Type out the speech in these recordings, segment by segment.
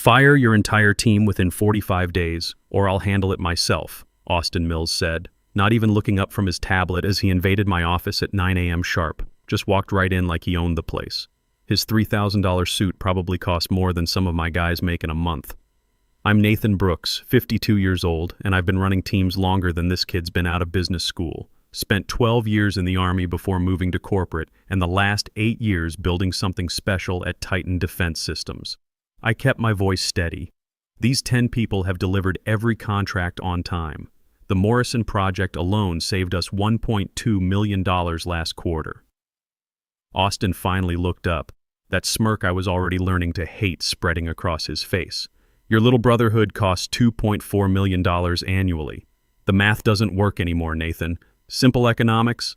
Fire your entire team within 45 days, or I'll handle it myself, Austin Mills said, not even looking up from his tablet as he invaded my office at 9 a.m. sharp, just walked right in like he owned the place. His $3,000 suit probably cost more than some of my guys make in a month. I'm Nathan Brooks, 52 years old, and I've been running teams longer than this kid's been out of business school. Spent 12 years in the Army before moving to corporate, and the last 8 years building something special at Titan Defense Systems. I kept my voice steady. These 10 people have delivered every contract on time. The Morrison project alone saved us $1.2 million last quarter. Austin finally looked up, that smirk I was already learning to hate spreading across his face. Your little brotherhood costs $2.4 million annually. The math doesn't work anymore, Nathan. Simple economics?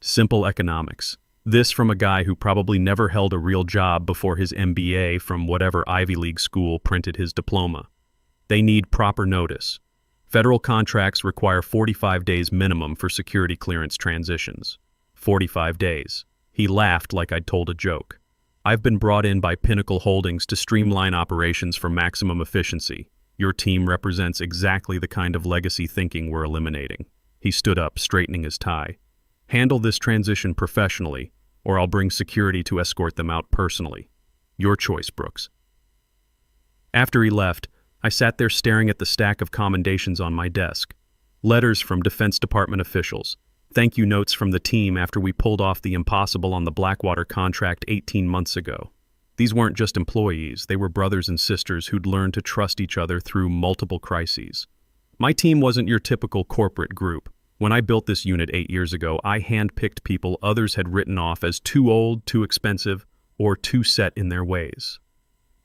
Simple economics. This from a guy who probably never held a real job before his MBA from whatever Ivy League school printed his diploma. They need proper notice. Federal contracts require 45 days minimum for security clearance transitions. 45 days. He laughed like I'd told a joke. I've been brought in by Pinnacle Holdings to streamline operations for maximum efficiency. Your team represents exactly the kind of legacy thinking we're eliminating. He stood up, straightening his tie. Handle this transition professionally, or I'll bring security to escort them out personally. Your choice, Brooks. After he left, I sat there staring at the stack of commendations on my desk. Letters from Defense Department officials. Thank you notes from the team after we pulled off the impossible on the Blackwater contract 18 months ago. These weren't just employees, they were brothers and sisters who'd learned to trust each other through multiple crises. My team wasn't your typical corporate group. When I built this unit 8 years ago, I handpicked people others had written off as too old, too expensive, or too set in their ways.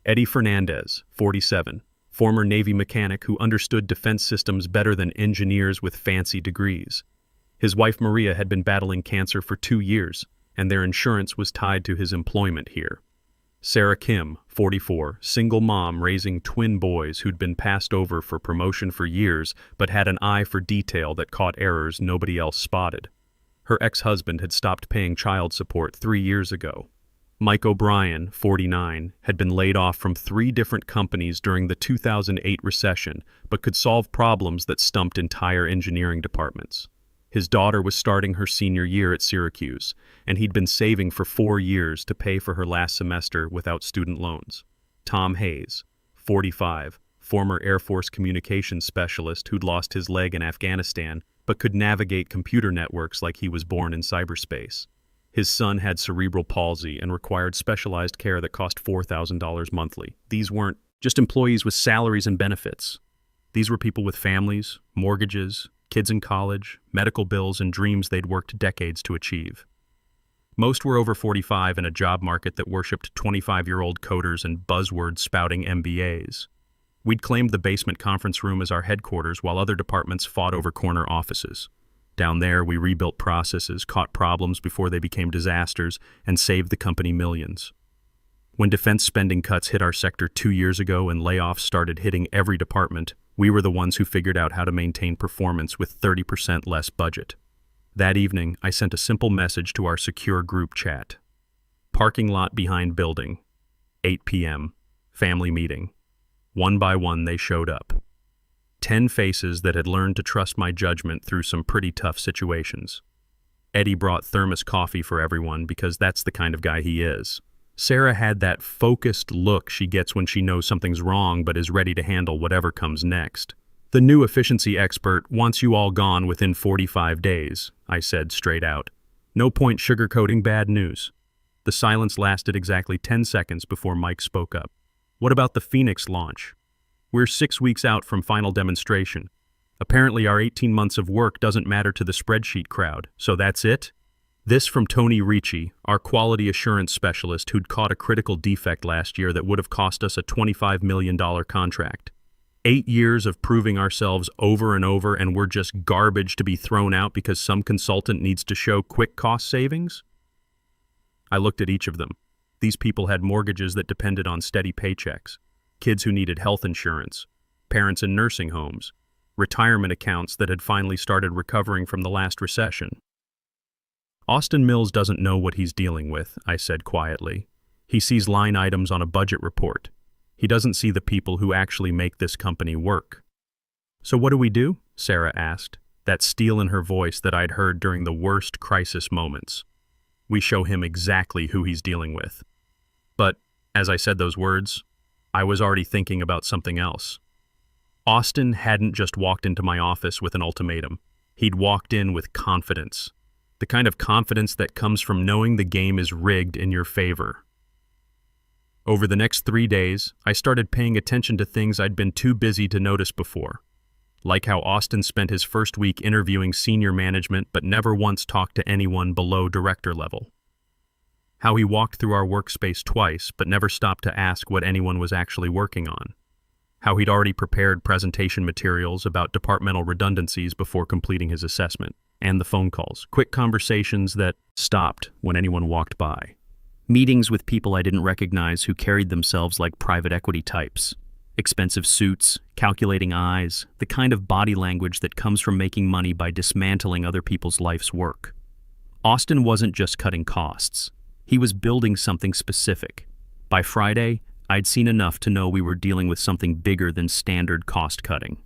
Eddie Fernandez, 47, former Navy mechanic who understood defense systems better than engineers with fancy degrees. His wife Maria had been battling cancer for 2 years, and their insurance was tied to his employment here. Sarah Kim, 44, single mom raising twin boys who'd been passed over for promotion for years but had an eye for detail that caught errors nobody else spotted. Her ex-husband had stopped paying child support 3 years ago. Mike O'Brien, 49, had been laid off from 3 different companies during the 2008 recession but could solve problems that stumped entire engineering departments. His daughter was starting her senior year at Syracuse, and he'd been saving for 4 years to pay for her last semester without student loans. Tom Hayes, 45, former Air Force communications specialist who'd lost his leg in Afghanistan but could navigate computer networks like he was born in cyberspace. His son had cerebral palsy and required specialized care that cost $4,000 monthly. These weren't just employees with salaries and benefits. These were people with families, mortgages, kids in college, medical bills, and dreams they'd worked decades to achieve. Most were over 45 in a job market that worshipped 25-year-old coders and buzzword-spouting MBAs. We'd claimed the basement conference room as our headquarters while other departments fought over corner offices. Down there, we rebuilt processes, caught problems before they became disasters, and saved the company millions. When defense spending cuts hit our sector 2 years ago and layoffs started hitting every department, we were the ones who figured out how to maintain performance with 30% less budget. That evening, I sent a simple message to our secure group chat. Parking lot behind building. 8 p.m. Family meeting. One by one, they showed up. 10 faces that had learned to trust my judgment through some pretty tough situations. Eddie brought thermos coffee for everyone because that's the kind of guy he is. Sarah had that focused look she gets when she knows something's wrong but is ready to handle whatever comes next. The new efficiency expert wants you all gone within 45 days, I said straight out. No point sugarcoating bad news. The silence lasted exactly 10 seconds before Mike spoke up. What about the Phoenix launch? We're 6 weeks out from final demonstration. Apparently our 18 months of work doesn't matter to the spreadsheet crowd, so that's it? This from Tony Ricci, our quality assurance specialist who'd caught a critical defect last year that would have cost us a $25 million contract. 8 years of proving ourselves over and over, and we're just garbage to be thrown out because some consultant needs to show quick cost savings? I looked at each of them. These people had mortgages that depended on steady paychecks, kids who needed health insurance, parents in nursing homes, retirement accounts that had finally started recovering from the last recession. Austin Mills doesn't know what he's dealing with, I said quietly. He sees line items on a budget report. He doesn't see the people who actually make this company work. So what do we do? Sarah asked, that steel in her voice that I'd heard during the worst crisis moments. We show him exactly who he's dealing with. But, as I said those words, I was already thinking about something else. Austin hadn't just walked into my office with an ultimatum. He'd walked in with confidence. The kind of confidence that comes from knowing the game is rigged in your favor. Over the next 3 days, I started paying attention to things I'd been too busy to notice before. Like how Austin spent his first week interviewing senior management but never once talked to anyone below director level. How he walked through our workspace twice but never stopped to ask what anyone was actually working on. How he'd already prepared presentation materials about departmental redundancies before completing his assessment. And the phone calls, quick conversations that stopped when anyone walked by. Meetings with people I didn't recognize who carried themselves like private equity types. Expensive suits, calculating eyes, the kind of body language that comes from making money by dismantling other people's life's work. Austin wasn't just cutting costs. He was building something specific. By Friday, I'd seen enough to know we were dealing with something bigger than standard cost cutting.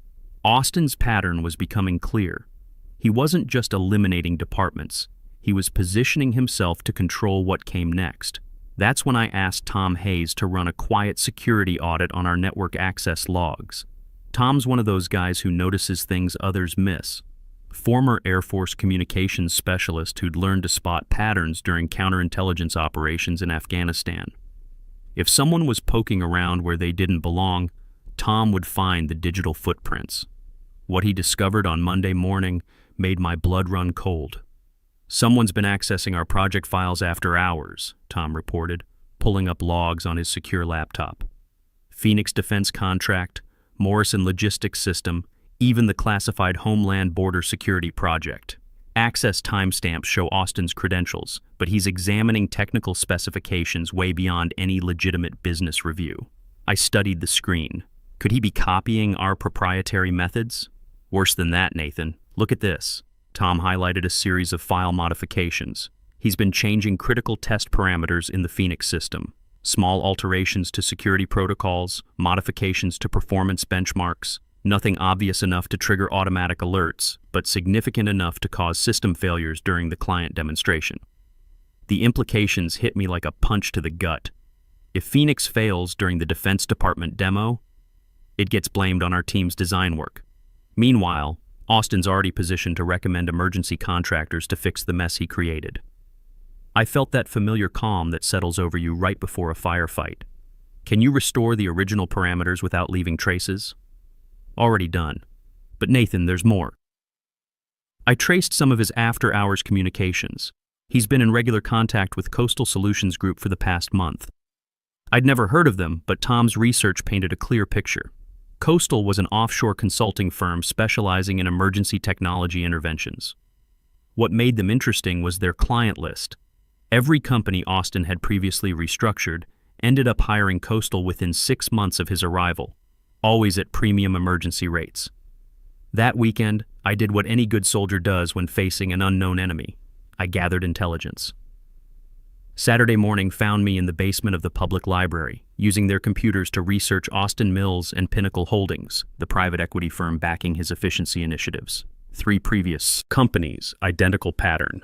Austin's pattern was becoming clear. He wasn't just eliminating departments. He was positioning himself to control what came next. That's when I asked Tom Hayes to run a quiet security audit on our network access logs. Tom's one of those guys who notices things others miss. Former Air Force communications specialist who'd learned to spot patterns during counterintelligence operations in Afghanistan. If someone was poking around where they didn't belong, Tom would find the digital footprints. What he discovered on Monday morning made my blood run cold. "Someone's been accessing our project files after hours," Tom reported, pulling up logs on his secure laptop. Phoenix Defense Contract, Morrison Logistics System, even the classified Homeland Border Security Project. Access timestamps show Austin's credentials, but he's examining technical specifications way beyond any legitimate business review. I studied the screen. Could he be copying our proprietary methods? Worse than that, Nathan. Look at this. Tom highlighted a series of file modifications. He's been changing critical test parameters in the Phoenix system. Small alterations to security protocols, modifications to performance benchmarks. Nothing obvious enough to trigger automatic alerts, but significant enough to cause system failures during the client demonstration. The implications hit me like a punch to the gut. If Phoenix fails during the Defense Department demo, it gets blamed on our team's design work. Meanwhile, Austin's already positioned to recommend emergency contractors to fix the mess he created. I felt that familiar calm that settles over you right before a firefight. Can you restore the original parameters without leaving traces? Already done. But Nathan, there's more. I traced some of his after-hours communications. He's been in regular contact with Coastal Solutions Group for the past month. I'd never heard of them, but Tom's research painted a clear picture. Coastal was an offshore consulting firm specializing in emergency technology interventions. What made them interesting was their client list. Every company Austin had previously restructured ended up hiring Coastal within 6 months of his arrival, always at premium emergency rates. That weekend, I did what any good soldier does when facing an unknown enemy. I gathered intelligence. Saturday morning found me in the basement of the public library, using their computers to research Austin Mills and Pinnacle Holdings, the private equity firm backing his efficiency initiatives. 3 previous companies, identical pattern.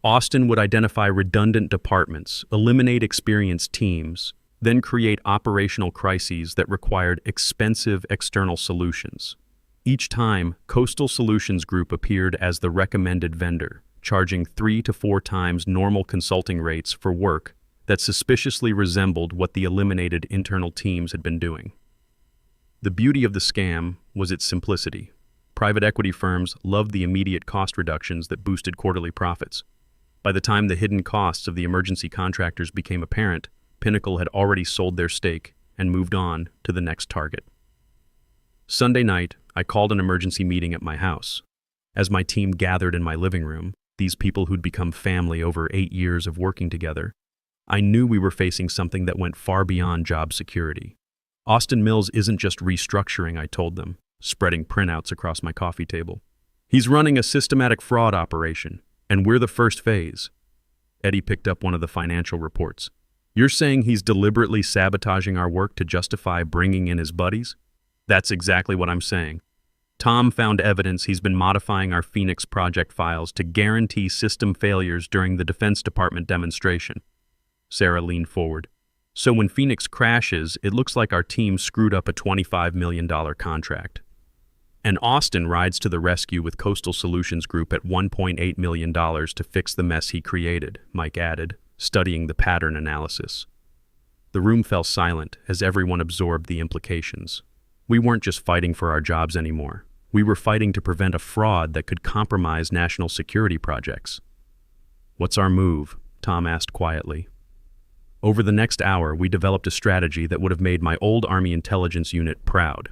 Austin would identify redundant departments, eliminate experienced teams, then create operational crises that required expensive external solutions. Each time, Coastal Solutions Group appeared as the recommended vendor, charging 3 to 4 times normal consulting rates for work that suspiciously resembled what the eliminated internal teams had been doing. The beauty of the scam was its simplicity. Private equity firms loved the immediate cost reductions that boosted quarterly profits. By the time the hidden costs of the emergency contractors became apparent, Pinnacle had already sold their stake and moved on to the next target. Sunday night, I called an emergency meeting at my house. As my team gathered in my living room, these people who'd become family over 8 years of working together, I knew we were facing something that went far beyond job security. Austin Mills isn't just restructuring, I told them, spreading printouts across my coffee table. He's running a systematic fraud operation, and we're the first phase. Eddie picked up one of the financial reports. You're saying he's deliberately sabotaging our work to justify bringing in his buddies? That's exactly what I'm saying. Tom found evidence he's been modifying our Phoenix project files to guarantee system failures during the Defense Department demonstration. Sarah leaned forward. So when Phoenix crashes, it looks like our team screwed up a $25 million contract. And Austin rides to the rescue with Coastal Solutions Group at $1.8 million to fix the mess he created, Mike added, studying the pattern analysis. The room fell silent as everyone absorbed the implications. We weren't just fighting for our jobs anymore. We were fighting to prevent a fraud that could compromise national security projects. "What's our move?" Tom asked quietly. Over the next hour, we developed a strategy that would have made my old Army intelligence unit proud.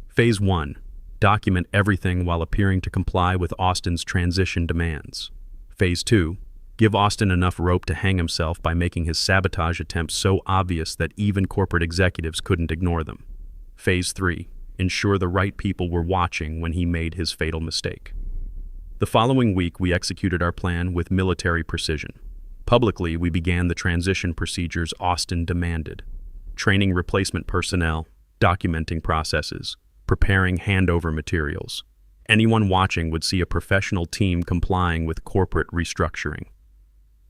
Phase 1. Document everything while appearing to comply with Austin's transition demands. Phase 2. Give Austin enough rope to hang himself by making his sabotage attempts so obvious that even corporate executives couldn't ignore them. Phase 3. Ensure the right people were watching when he made his fatal mistake. The following week, we executed our plan with military precision. Publicly, we began the transition procedures Austin demanded: training replacement personnel, documenting processes, preparing handover materials. Anyone watching would see a professional team complying with corporate restructuring.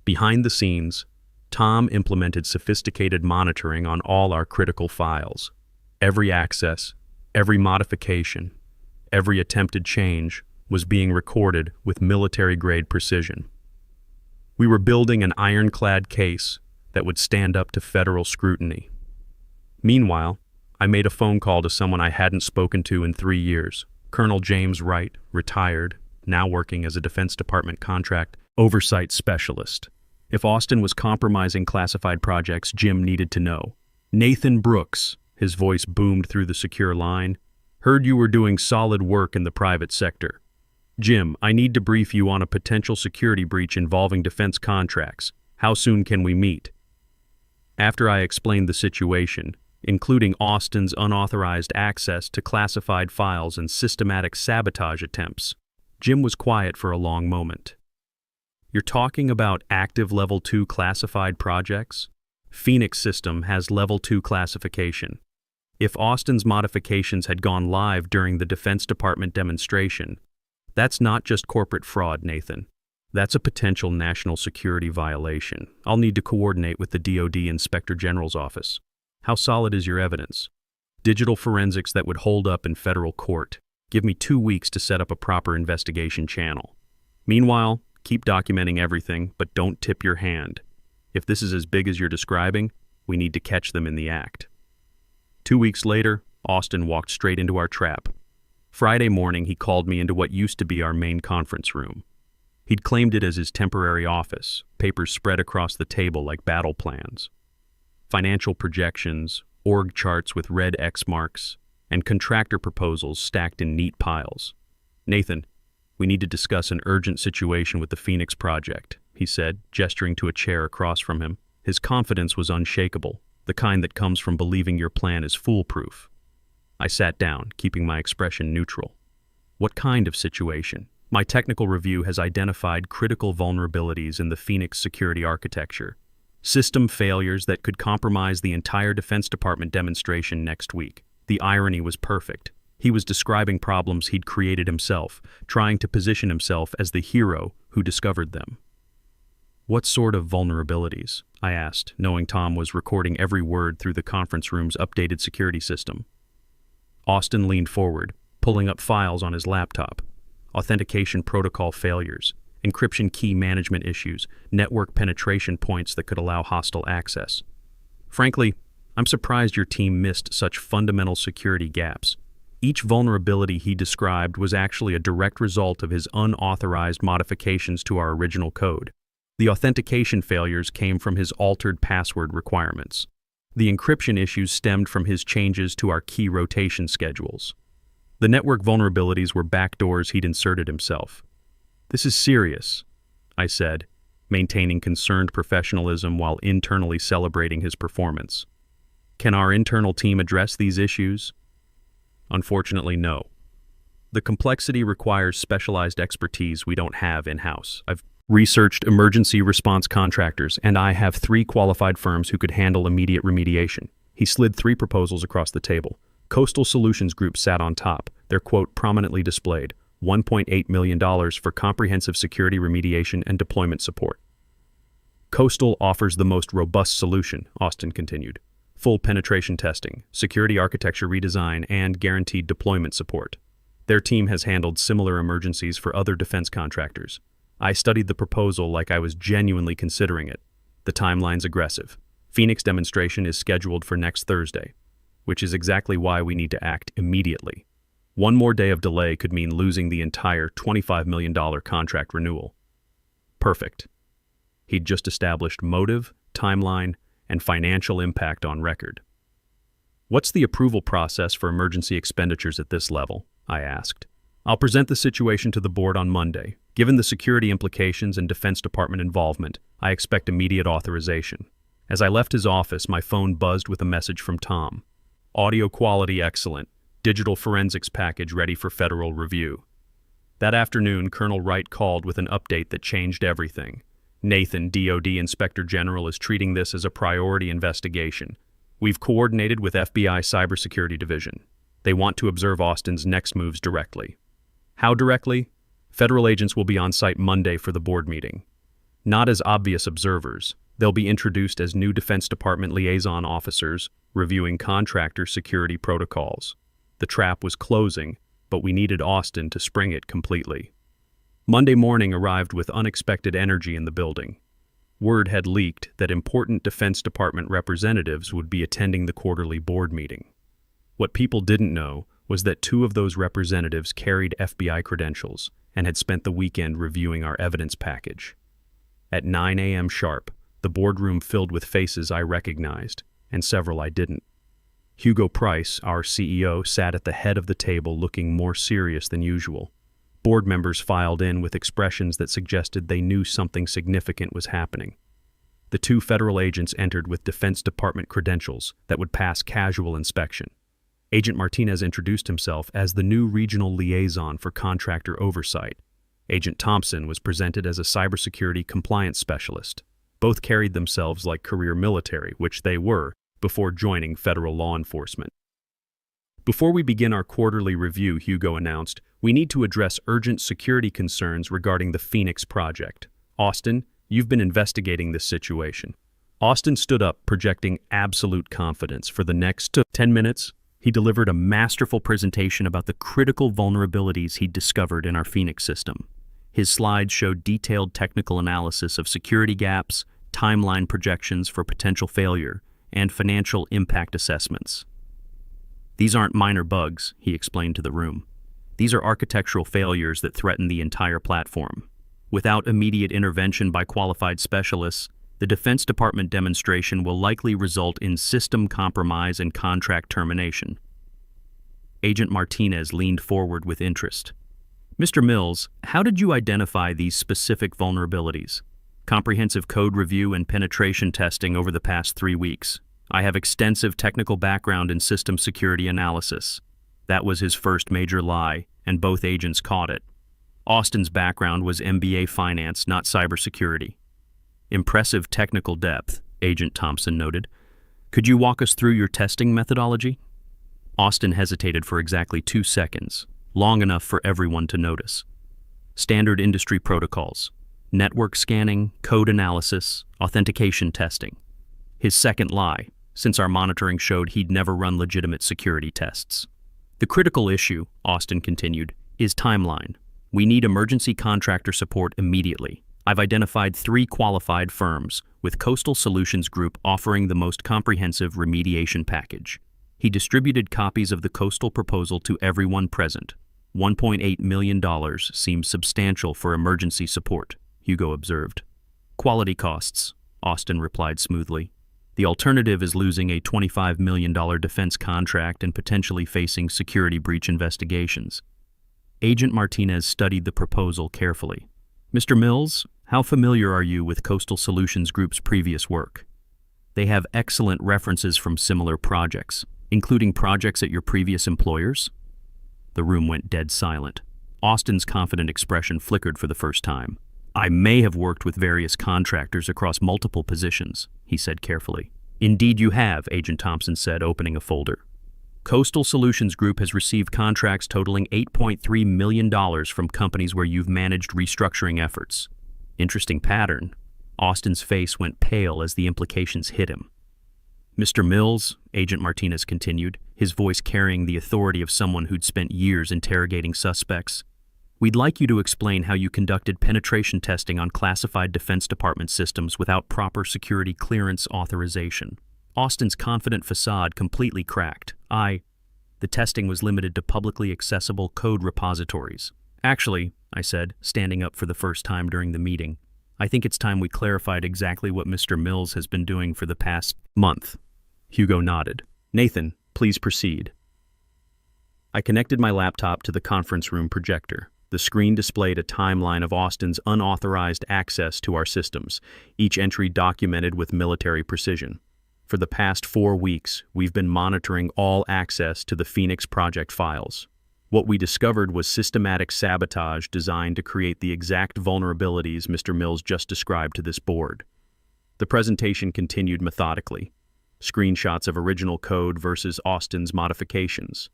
Behind the scenes, Tom implemented sophisticated monitoring on all our critical files. Every access, every modification, every attempted change was being recorded with military-grade precision. We were building an ironclad case that would stand up to federal scrutiny. Meanwhile, I made a phone call to someone I hadn't spoken to in 3 years, Colonel James Wright, retired, now working as a Defense Department contract oversight specialist. If Austin was compromising classified projects, Jim needed to know. "Nathan Brooks," his voice boomed through the secure line, "heard you were doing solid work in the private sector. Jim, I need to brief you on a potential security breach involving defense contracts. How soon can we meet?" After I explained the situation, including Austin's unauthorized access to classified files and systematic sabotage attempts, Jim was quiet for a long moment. "You're talking about active Level 2 classified projects? Phoenix system has Level 2 classification. If Austin's modifications had gone live during the Defense Department demonstration, that's not just corporate fraud, Nathan. That's a potential national security violation. I'll need to coordinate with the DoD Inspector General's office. How solid is your evidence? Digital forensics that would hold up in federal court. Give me 2 weeks to set up a proper investigation channel. Meanwhile, keep documenting everything, but don't tip your hand. If this is as big as you're describing, we need to catch them in the act." 2 weeks later, Austin walked straight into our trap. Friday morning, he called me into what used to be our main conference room. He'd claimed it as his temporary office, papers spread across the table like battle plans. Financial projections, org charts with red X marks, and contractor proposals stacked in neat piles. "Nathan, we need to discuss an urgent situation with the Phoenix project," he said, gesturing to a chair across from him. His confidence was unshakable, the kind that comes from believing your plan is foolproof. I sat down, keeping my expression neutral. "What kind of situation?" "My technical review has identified critical vulnerabilities in the Phoenix security architecture. System failures that could compromise the entire Defense Department demonstration next week." The irony was perfect. He was describing problems he'd created himself, trying to position himself as the hero who discovered them. "What sort of vulnerabilities?" I asked, knowing Tom was recording every word through the conference room's updated security system. Austin leaned forward, pulling up files on his laptop. Authentication protocol failures, encryption key management issues, network penetration points that could allow hostile access. "Frankly, I'm surprised your team missed such fundamental security gaps." Each vulnerability he described was actually a direct result of his unauthorized modifications to our original code. The authentication failures came from his altered password requirements. The encryption issues stemmed from his changes to our key rotation schedules. The network vulnerabilities were backdoors he'd inserted himself. "This is serious," I said, maintaining concerned professionalism while internally celebrating his performance. "Can our internal team address these issues?" "Unfortunately, no. The complexity requires specialized expertise we don't have in-house. I've researched emergency response contractors, and I have 3 qualified firms who could handle immediate remediation. He slid 3 proposals across the table. Coastal Solutions Group sat on top, their quote prominently displayed, $1.8 million for comprehensive security remediation and deployment support. Coastal offers the most robust solution, Austin continued. Full penetration testing, security architecture redesign, and guaranteed deployment support. Their team has handled similar emergencies for other defense contractors. I studied the proposal like I was genuinely considering it. The timeline's aggressive. Phoenix demonstration is scheduled for next Thursday, which is exactly why we need to act immediately. One more day of delay could mean losing the entire $25 million contract renewal. Perfect. He'd just established motive, timeline, and financial impact on record. What's the approval process for emergency expenditures at this level? I asked. I'll present the situation to the board on Monday. Given the security implications and Defense Department involvement, I expect immediate authorization. As I left his office, my phone buzzed with a message from Tom. Audio quality excellent. Digital forensics package ready for federal review. That afternoon, Colonel Wright called with an update that changed everything. Nathan, DoD Inspector General, is treating this as a priority investigation. We've coordinated with FBI Cybersecurity Division. They want to observe Austin's next moves directly. How directly? Federal agents will be on site Monday for the board meeting. Not as obvious observers. They'll be introduced as new Defense Department liaison officers, reviewing contractor security protocols. The trap was closing, but we needed Austin to spring it completely. Monday morning arrived with unexpected energy in the building. Word had leaked that important Defense Department representatives would be attending the quarterly board meeting. What people didn't know was that 2 of those representatives carried FBI credentials and had spent the weekend reviewing our evidence package. At 9 a.m. sharp, the boardroom filled with faces I recognized, and several I didn't. Hugo Price, our CEO, sat at the head of the table looking more serious than usual. Board members filed in with expressions that suggested they knew something significant was happening. The 2 federal agents entered with Defense Department credentials that would pass casual inspection. Agent Martinez introduced himself as the new regional liaison for contractor oversight. Agent Thompson was presented as a cybersecurity compliance specialist. Both carried themselves like career military, which they were, before joining federal law enforcement. Before we begin our quarterly review, Hugo announced, we need to address urgent security concerns regarding the Phoenix project. Austin, you've been investigating this situation. Austin stood up, projecting absolute confidence. For the next 10 minutes, he delivered a masterful presentation about the critical vulnerabilities he'd discovered in our Phoenix system. His slides showed detailed technical analysis of security gaps, timeline projections for potential failure, and financial impact assessments. These aren't minor bugs, he explained to the room. These are architectural failures that threaten the entire platform. Without immediate intervention by qualified specialists, the Defense Department demonstration will likely result in system compromise and contract termination. Agent Martinez leaned forward with interest. Mr. Mills, how did you identify these specific vulnerabilities? Comprehensive code review and penetration testing over the past 3 weeks. I have extensive technical background in system security analysis. That was his first major lie, and both agents caught it. Austin's background was MBA finance, not cybersecurity. Impressive technical depth, Agent Thompson noted. Could you walk us through your testing methodology? Austin hesitated for exactly 2 seconds, long enough for everyone to notice. Standard industry protocols, network scanning, code analysis, authentication testing. His second lie, since our monitoring showed he'd never run legitimate security tests. The critical issue, Austin continued, is timeline. We need emergency contractor support immediately. I've identified 3 qualified firms, with Coastal Solutions Group offering the most comprehensive remediation package. He distributed copies of the Coastal proposal to everyone present. $1.8 million seems substantial for emergency support, Hugo observed. Quality costs, Austin replied smoothly. The alternative is losing a $25 million defense contract and potentially facing security breach investigations. Agent Martinez studied the proposal carefully. Mr. Mills, how familiar are you with Coastal Solutions Group's previous work? They have excellent references from similar projects, including projects at your previous employers? The room went dead silent. Austin's confident expression flickered for the first time. I may have worked with various contractors across multiple positions, he said carefully. Indeed you have, Agent Thompson said, opening a folder. Coastal Solutions Group has received contracts totaling $8.3 million from companies where you've managed restructuring efforts. Interesting pattern. Austin's face went pale as the implications hit him. Mr. Mills, Agent Martinez continued, his voice carrying the authority of someone who'd spent years interrogating suspects. We'd like you to explain how you conducted penetration testing on classified Defense Department systems without proper security clearance authorization. Austin's confident facade completely cracked. The testing was limited to publicly accessible code repositories. Actually, I said, standing up for the first time during the meeting, I think it's time we clarified exactly what Mr. Mills has been doing for the past month. Hugo nodded. Nathan, please proceed. I connected my laptop to the conference room projector. The screen displayed a timeline of Austin's unauthorized access to our systems, each entry documented with military precision. For the past 4 weeks, we've been monitoring all access to the Phoenix Project files. What we discovered was systematic sabotage designed to create the exact vulnerabilities Mr. Mills just described to this board. The presentation continued methodically. Screenshots of original code versus Austin's modifications.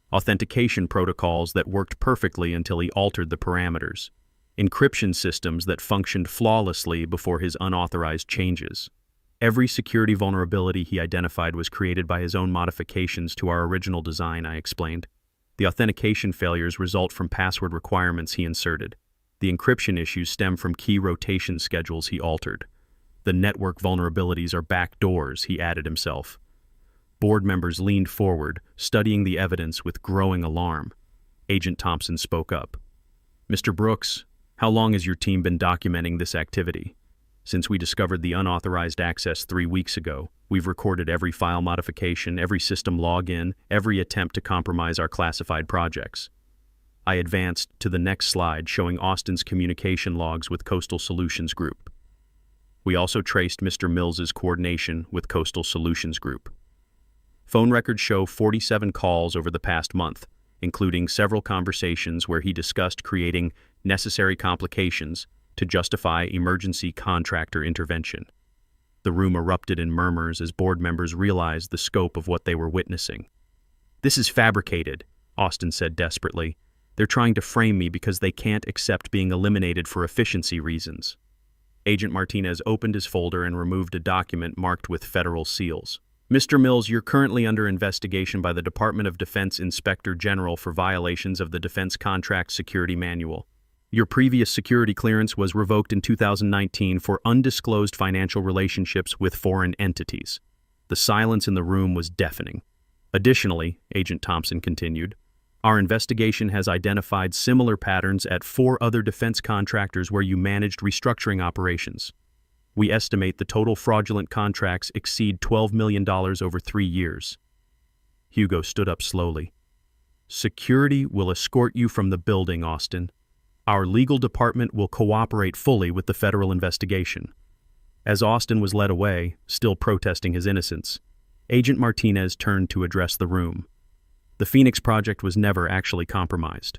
Authentication protocols that worked perfectly until he altered the parameters. Encryption systems that functioned flawlessly before his unauthorized changes. Every security vulnerability he identified was created by his own modifications to our original design, I explained. The authentication failures result from password requirements he inserted. The encryption issues stem from key rotation schedules he altered. The network vulnerabilities are backdoors, he added himself. Board members leaned forward, studying the evidence with growing alarm. Agent Thompson spoke up. Mr. Brooks, how long has your team been documenting this activity? Since we discovered the unauthorized access 3 weeks ago, we've recorded every file modification, every system login, every attempt to compromise our classified projects. I advanced to the next slide showing Austin's communication logs with Coastal Solutions Group. We also traced Mr. Mills's coordination with Coastal Solutions Group. Phone records show 47 calls over the past month, including several conversations where he discussed creating necessary complications to justify emergency contractor intervention. The room erupted in murmurs as board members realized the scope of what they were witnessing. This is fabricated, Austin said desperately. They're trying to frame me because they can't accept being eliminated for efficiency reasons. Agent Martinez opened his folder and removed a document marked with federal seals. Mr. Mills, you're currently under investigation by the Department of Defense Inspector General for violations of the Defense Contract Security Manual. Your previous security clearance was revoked in 2019 for undisclosed financial relationships with foreign entities. The silence in the room was deafening. Additionally, Agent Thompson continued, our investigation has identified similar patterns at 4 other defense contractors where you managed restructuring operations. We estimate the total fraudulent contracts exceed $12 million over 3 years. Hugo stood up slowly. Security will escort you from the building, Austin. Our legal department will cooperate fully with the federal investigation. As Austin was led away, still protesting his innocence, Agent Martinez turned to address the room. The Phoenix Project was never actually compromised.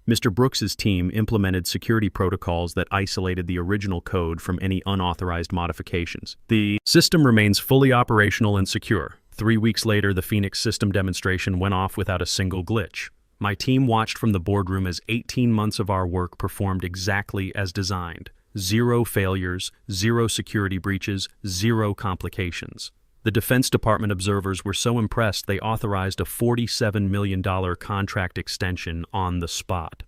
Mr. Brooks's team implemented security protocols that isolated the original code from any unauthorized modifications. The system remains fully operational and secure. 3 weeks later, the Phoenix system demonstration went off without a single glitch. My team watched from the boardroom as 18 months of our work performed exactly as designed. 0 failures, 0 security breaches, 0 complications. The Defense Department observers were so impressed they authorized a $47 million contract extension on the spot.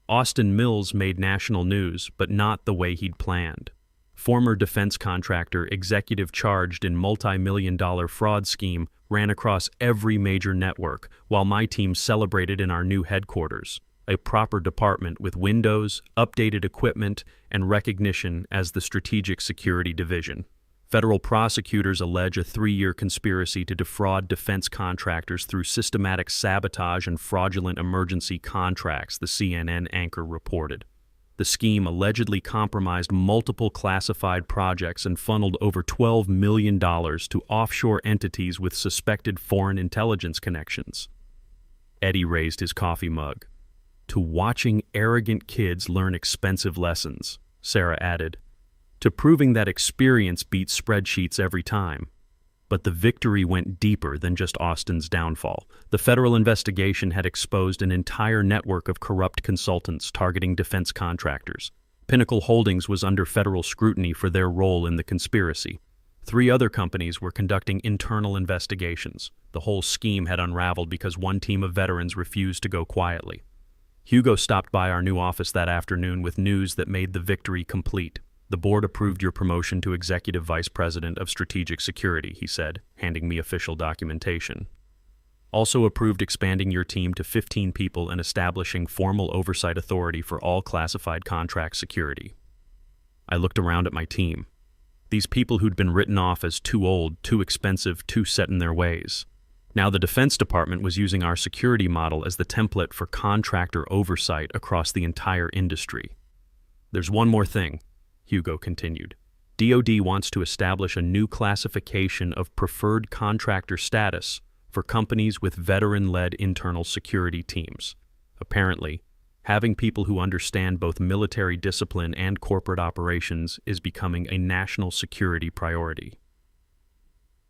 Austin Mills made national news, but not the way he'd planned. Former defense contractor executive charged in multi-million-dollar fraud scheme ran across every major network, while my team celebrated in our new headquarters, a proper department with windows, updated equipment, and recognition as the Strategic Security Division. Federal prosecutors allege a 3-year conspiracy to defraud defense contractors through systematic sabotage and fraudulent emergency contracts, the CNN anchor reported. The scheme allegedly compromised multiple classified projects and funneled over $12 million to offshore entities with suspected foreign intelligence connections. Eddie raised his coffee mug. to watching arrogant kids learn expensive lessons, Sarah added, to proving that experience beats spreadsheets every time. But the victory went deeper than just Austin's downfall. The federal investigation had exposed an entire network of corrupt consultants targeting defense contractors. Pinnacle Holdings was under federal scrutiny for their role in the conspiracy. 3 other companies were conducting internal investigations. The whole scheme had unraveled because one team of veterans refused to go quietly. Hugo stopped by our new office that afternoon with news that made the victory complete. "The board approved your promotion to Executive Vice President of Strategic Security," he said, handing me official documentation. "Also approved expanding your team to 15 people and establishing formal oversight authority for all classified contract security." I looked around at my team. These people who'd been written off as too old, too expensive, too set in their ways. Now the Defense Department was using our security model as the template for contractor oversight across the entire industry. "There's one more thing," Hugo continued. "DoD wants to establish a new classification of preferred contractor status for companies with veteran-led internal security teams. Apparently, having people who understand both military discipline and corporate operations is becoming a national security priority."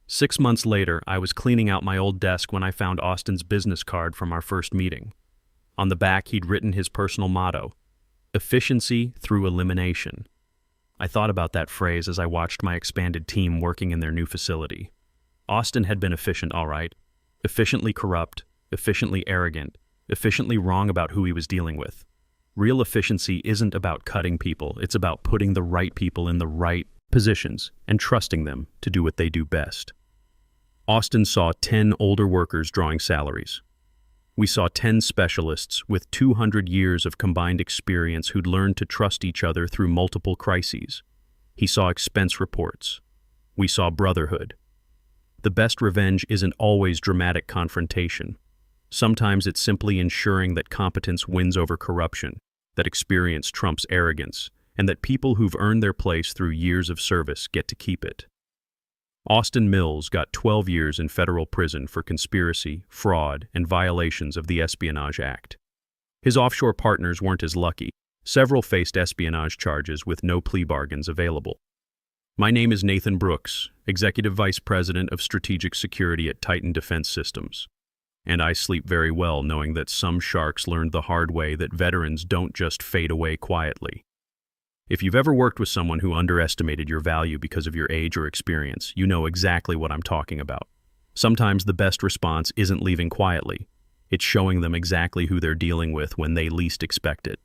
6 months later, I was cleaning out my old desk when I found Austin's business card from our first meeting. On the back, he'd written his personal motto, "Efficiency through elimination." I thought about that phrase as I watched my expanded team working in their new facility. Austin had been efficient, all right. Efficiently corrupt, efficiently arrogant, efficiently wrong about who he was dealing with. Real efficiency isn't about cutting people, it's about putting the right people in the right positions and trusting them to do what they do best. Austin saw 10 older workers drawing salaries. We saw 10 specialists with 200 years of combined experience who'd learned to trust each other through multiple crises. He saw expense reports. We saw brotherhood. The best revenge isn't always dramatic confrontation. Sometimes it's simply ensuring that competence wins over corruption, that experience trumps arrogance, and that people who've earned their place through years of service get to keep it. Austin Mills got 12 years in federal prison for conspiracy, fraud, and violations of the Espionage Act. His offshore partners weren't as lucky. Several faced espionage charges with no plea bargains available. My name is Nathan Brooks, Executive Vice President of Strategic Security at Titan Defense Systems. And I sleep very well knowing that some sharks learned the hard way that veterans don't just fade away quietly. If you've ever worked with someone who underestimated your value because of your age or experience, you know exactly what I'm talking about. Sometimes the best response isn't leaving quietly. It's showing them exactly who they're dealing with when they least expect it.